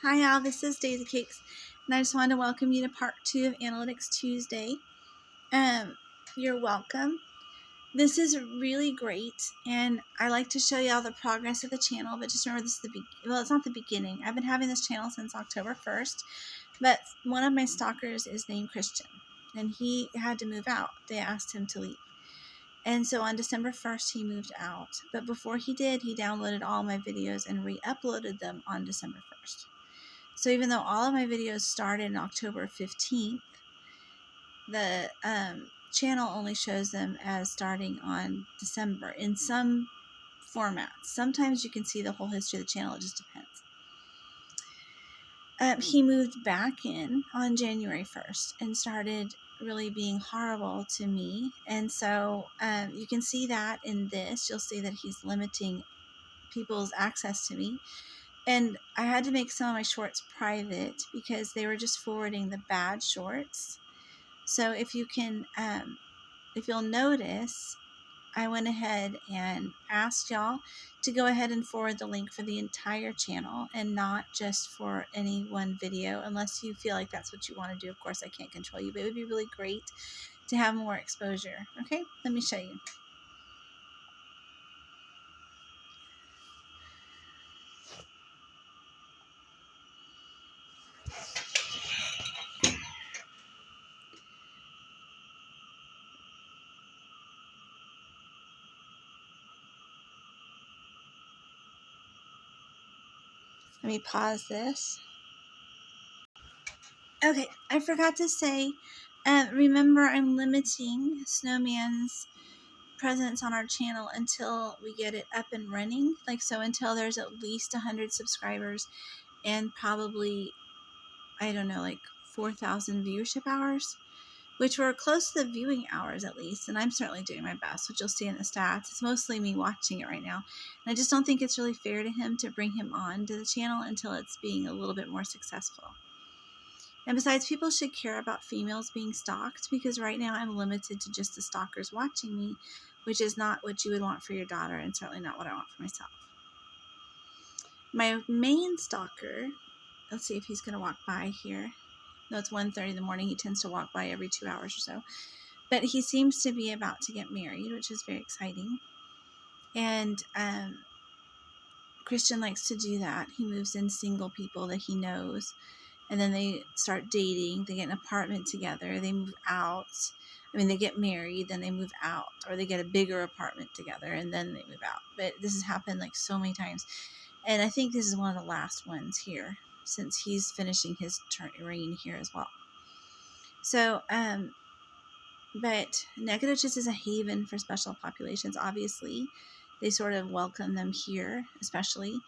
Hi y'all, this is Daisycakes, and I just wanted to welcome you to part 2 of Analytics Tuesday. You're welcome. This is really great, and I like to show y'all the progress of the channel, but just remember this is it's not the beginning. I've been having this channel since October 1st, but one of my stalkers is named Christian, and he had to move out. They asked him to leave. And so on December 1st, he moved out. But before he did, he downloaded all my videos and re-uploaded them on December 1st. So even though all of my videos started on October 15th, the channel only shows them as starting on December in some formats. Sometimes you can see the whole history of the channel. It just depends. He moved back in on January 1st and started really being horrible to me. And so you can see that in this. You'll see that he's limiting people's access to me. And I had to make some of my shorts private because they were just forwarding the bad shorts. So if you can, if you'll notice, I went ahead and asked y'all to go ahead and forward the link for the entire channel and not just for any one video, unless you feel like that's what you want to do. Of course, I can't control you, but it would be really great to have more exposure. Okay, let me show you. Let me pause this. Okay, I forgot to say, remember I'm limiting Snowman's presence on our channel until we get it up and running. So until there's at least 100 subscribers and probably, I don't know, 4,000 viewership hours, which were close to the viewing hours at least. And I'm certainly doing my best, which you'll see in the stats. It's mostly me watching it right now. And I just don't think it's really fair to him to bring him on to the channel until it's being a little bit more successful. And besides, people should care about females being stalked, because right now I'm limited to just the stalkers watching me, which is not what you would want for your daughter and certainly not what I want for myself. My main stalker, let's see if he's going to walk by here. No, it's 1:30 in the morning. He tends to walk by every 2 hours or so. But he seems to be about to get married, which is very exciting. And Christian likes to do that. He moves in single people that he knows, and then they start dating. They get an apartment together. They move out. They get married, then they move out, or they get a bigger apartment together, and then they move out. But this has happened so many times, and I think this is one of the last ones here, since he's finishing his reign here as well. So, but Nacogdoches is a haven for special populations. Obviously, they sort of welcome them here, especially.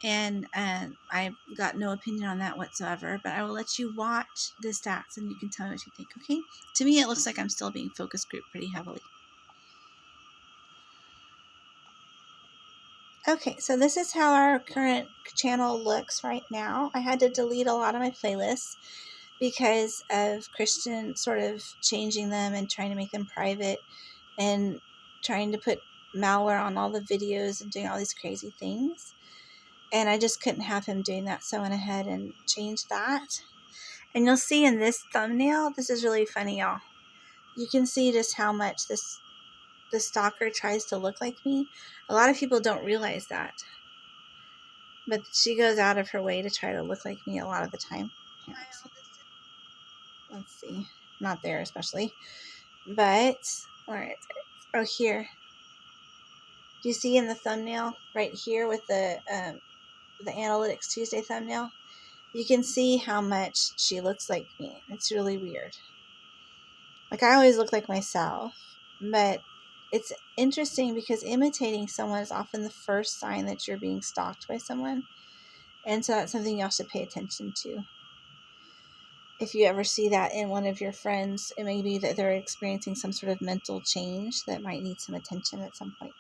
And I've got no opinion on that whatsoever, but I will let you watch the stats and you can tell me what you think, okay? To me, it looks like I'm still being focus grouped pretty heavily. Okay, so this is how our current channel looks right now. I had to delete a lot of my playlists because of Christian sort of changing them and trying to make them private and trying to put malware on all the videos and doing all these crazy things. And I just couldn't have him doing that, so I went ahead and changed that. And you'll see in this thumbnail, this is really funny, y'all. You can see just how much the stalker tries to look like me. A lot of people don't realize that. But she goes out of her way to try to look like me a lot of the time. Yeah, let's see. Not there especially. But, where is it? Oh, here. Do you see in the thumbnail right here with the Analytics Tuesday thumbnail? You can see how much she looks like me. It's really weird. I always look like myself, but it's interesting because imitating someone is often the first sign that you're being stalked by someone. And so that's something y'all should pay attention to. If you ever see that in one of your friends, it may be that they're experiencing some sort of mental change that might need some attention at some point.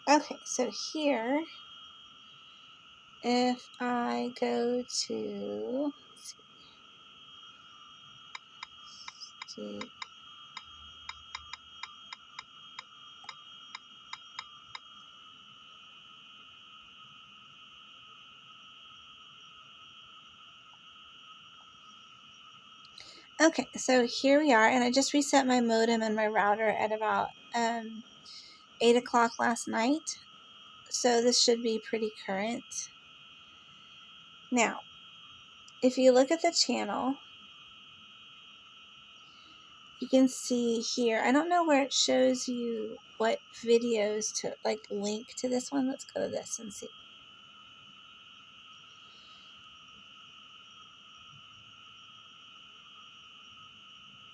Okay, so here, if I go to, let's see, Okay, so here we are, and I just reset my modem and my router at about 8 o'clock last night, so this should be pretty current. Now, if you look at the channel, you can see here, I don't know where it shows you what videos to like link to this one. Let's go to this and see.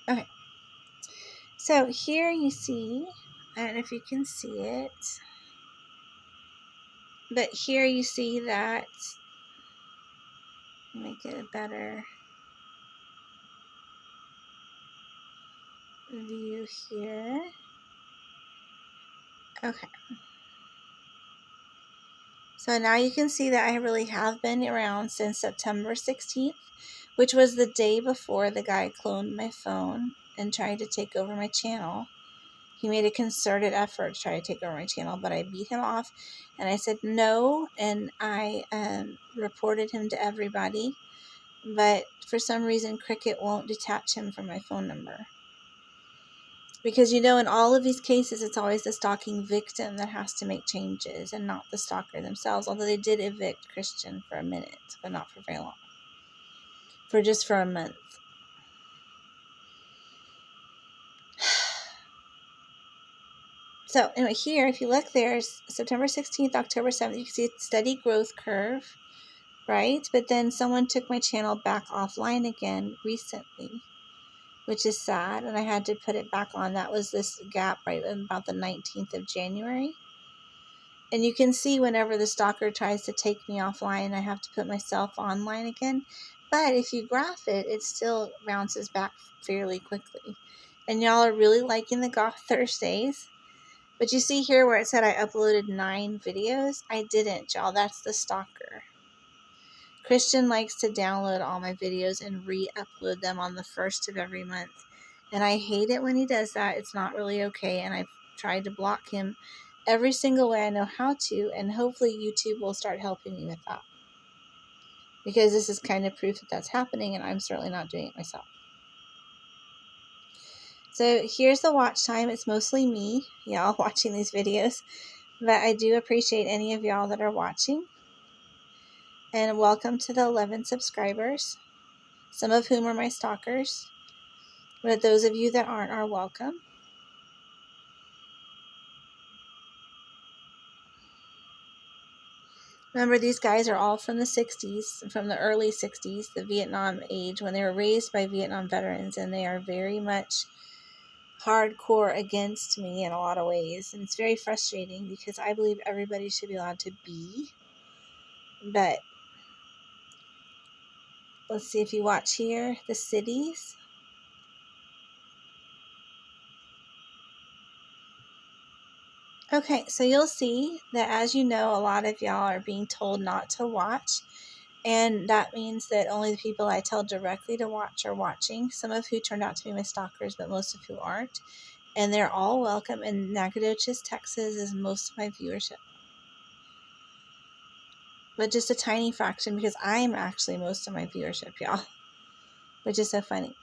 Okay, so here you see, I don't know if you can see it, but here you see that, make it a better view here. Okay. So now you can see that I really have been around since September 16th, which was the day before the guy cloned my phone and tried to take over my channel. He made a concerted effort to try to take over my channel, but I beat him off and I said no, and I reported him to everybody. But for some reason, Cricket won't detach him from my phone number. Because, in all of these cases, it's always the stalking victim that has to make changes and not the stalker themselves. Although they did evict Christian for a minute, but not for very long. For a month. So, anyway, here, if you look, there's September 16th, October 7th. You can see a steady growth curve, right? But then someone took my channel back offline again recently, which is sad. And I had to put it back on. That was this gap right about the 19th of January. And you can see whenever the stalker tries to take me offline, I have to put myself online again. But if you graph it, it still bounces back fairly quickly. And y'all are really liking the Goth Thursdays. But you see here where it said I uploaded 9 videos? I didn't, y'all. That's the stalker. Christian likes to download all my videos and re-upload them on the 1st of every month. And I hate it when he does that. It's not really okay. And I've tried to block him every single way I know how to. And hopefully YouTube will start helping me with that. Because this is kind of proof that that's happening. And I'm certainly not doing it myself. So here's the watch time. It's mostly me, y'all, watching these videos. But I do appreciate any of y'all that are watching. And welcome to the 11 subscribers. Some of whom are my stalkers. But those of you that aren't are welcome. Remember, these guys are all from the 60s, from the early 60s, the Vietnam age, when they were raised by Vietnam veterans, and they are very much hardcore against me in a lot of ways. And it's very frustrating because I believe everybody should be allowed to be. But let's see if you watch here, the cities. Okay, so you'll see that, as you know, a lot of y'all are being told not to watch. And that means that only the people I tell directly to watch are watching, some of who turned out to be my stalkers, but most of who aren't. And they're all welcome. And Nacogdoches, Texas is most of my viewership. But just a tiny fraction, because I'm actually most of my viewership, y'all. Which is so funny.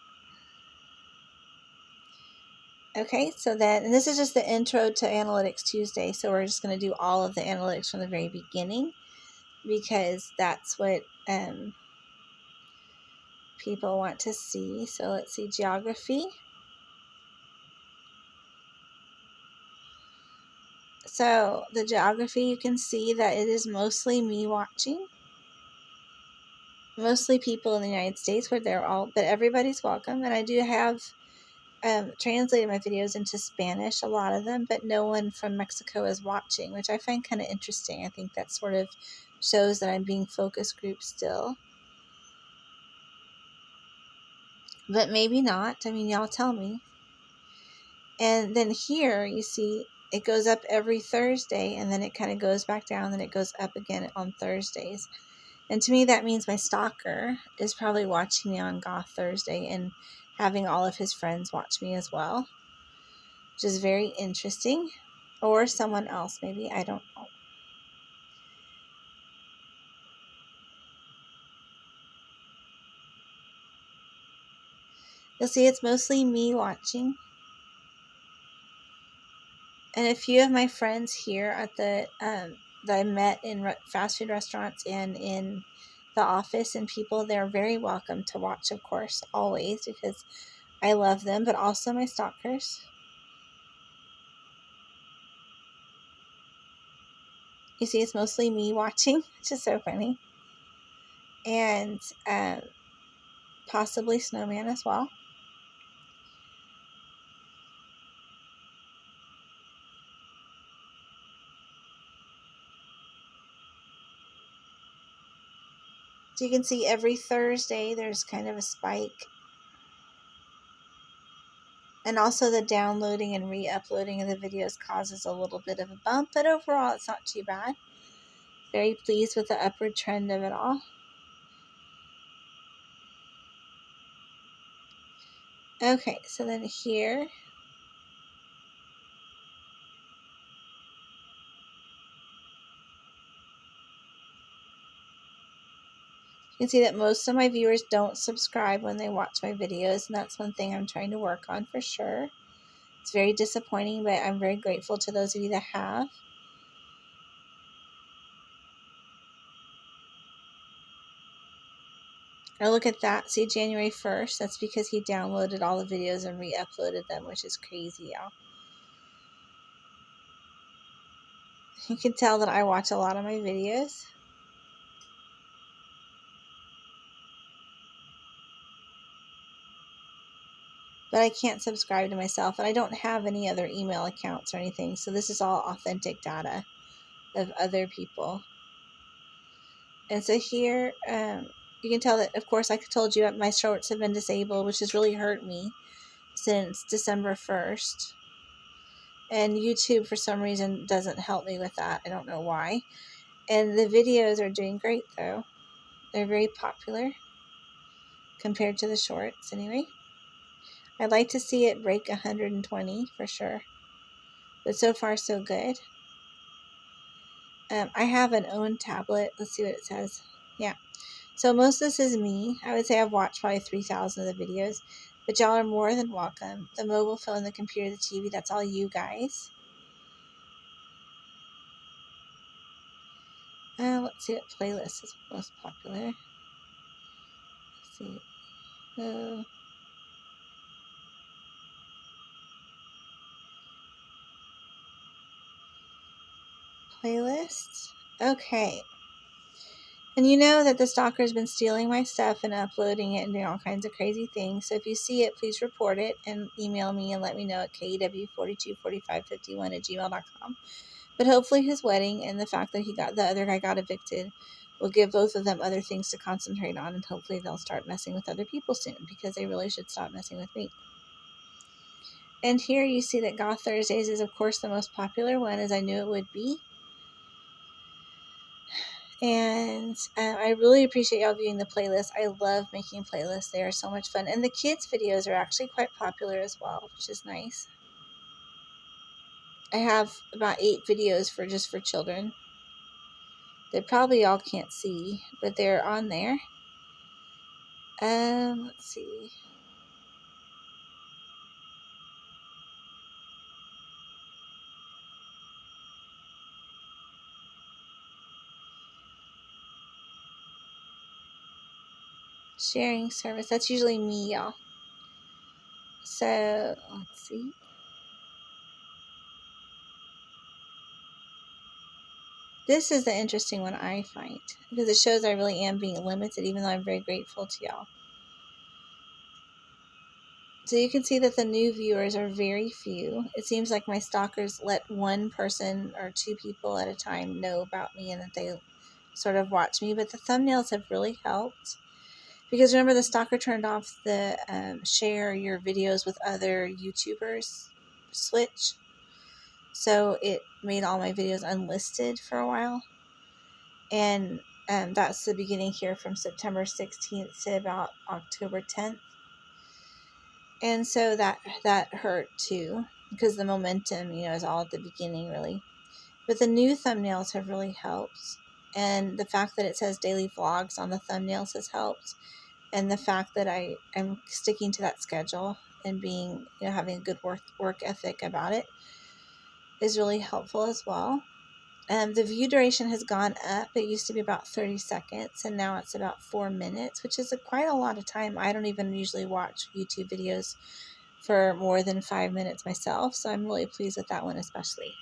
Okay, so then, and this is just the intro to Analytics Tuesday. So we're just going to do all of the analytics from the very beginning, because that's what people want to see. So let's see, geography. So the geography, you can see that it is mostly me watching. Mostly people in the United States, where but everybody's welcome. And I do have translated my videos into Spanish, a lot of them, but no one from Mexico is watching, which I find kind of interesting. I think that sort of shows that I'm being focus group still. But maybe not. I mean, y'all tell me. And then here you see it goes up every Thursday, and then it kind of goes back down, and it goes up again on Thursdays. And to me, that means my stalker is probably watching me on Goth Thursday and having all of his friends watch me as well, which is very interesting. Or someone else, maybe. I don't know. You'll see it's mostly me watching. And a few of my friends here at the that I met in fast food restaurants and in the office, and people, they're very welcome to watch, of course, always, because I love them, but also my stalkers. You see, it's mostly me watching, which is so funny. And possibly Snowman as well. So you can see every Thursday there's kind of a spike. And also the downloading and re-uploading of the videos causes a little bit of a bump, but overall it's not too bad. Very pleased with the upward trend of it all. Okay, so then here, you can see that most of my viewers don't subscribe when they watch my videos, and that's one thing I'm trying to work on for sure. It's very disappointing, but I'm very grateful to those of you that have. Now look at that. See, January 1st, that's because he downloaded all the videos and re-uploaded them, which is crazy, y'all. You can tell that I watch a lot of my videos. But I can't subscribe to myself, and I don't have any other email accounts or anything, so this is all authentic data of other people. And so here, you can tell that, of course, like I told you, my shorts have been disabled, which has really hurt me since December 1st. And YouTube, for some reason, doesn't help me with that. I don't know why. And the videos are doing great, though. They're very popular compared to the shorts, anyway. I'd like to see it break 120 for sure. But so far, so good. I have an own tablet. Let's see what it says. Yeah. So most of this is me. I would say I've watched probably 3,000 of the videos. But y'all are more than welcome. The mobile phone, the computer, the TV, that's all you guys. Let's see what playlist is most popular. Let's see. Playlists. Okay. And you know that the stalker's been stealing my stuff and uploading it and doing all kinds of crazy things. So if you see it, please report it and email me and let me know at kew424551@gmail.com. But hopefully his wedding and the fact that the other guy got evicted will give both of them other things to concentrate on, and hopefully they'll start messing with other people soon, because they really should stop messing with me. And here you see that Goth Thursdays is, of course, the most popular one, as I knew it would be. And I really appreciate y'all viewing the playlist. I love making playlists. They are so much fun. And the kids' videos are actually quite popular as well, which is nice. I have about 8 videos for children. They probably all can't see, but they're on there. Let's see. Sharing service. That's usually me, y'all. So, let's see. This is the interesting one I find, because it shows I really am being limited, even though I'm very grateful to y'all. So you can see that the new viewers are very few. It seems like my stalkers let one person or 2 people at a time know about me and that they sort of watch me. But the thumbnails have really helped. Because remember, the stalker turned off the share your videos with other YouTubers switch. So it made all my videos unlisted for a while. And that's the beginning here from September 16th to about October 10th. And so that hurt too, because the momentum, is all at the beginning, really. But the new thumbnails have really helped. And the fact that it says daily vlogs on the thumbnails has helped. And the fact that I am sticking to that schedule and being, having a good work ethic about it is really helpful as well. The view duration has gone up. It used to be about 30 seconds, and now it's about 4 minutes, which is quite a lot of time. I don't even usually watch YouTube videos for more than 5 minutes myself, so I'm really pleased with that one especially.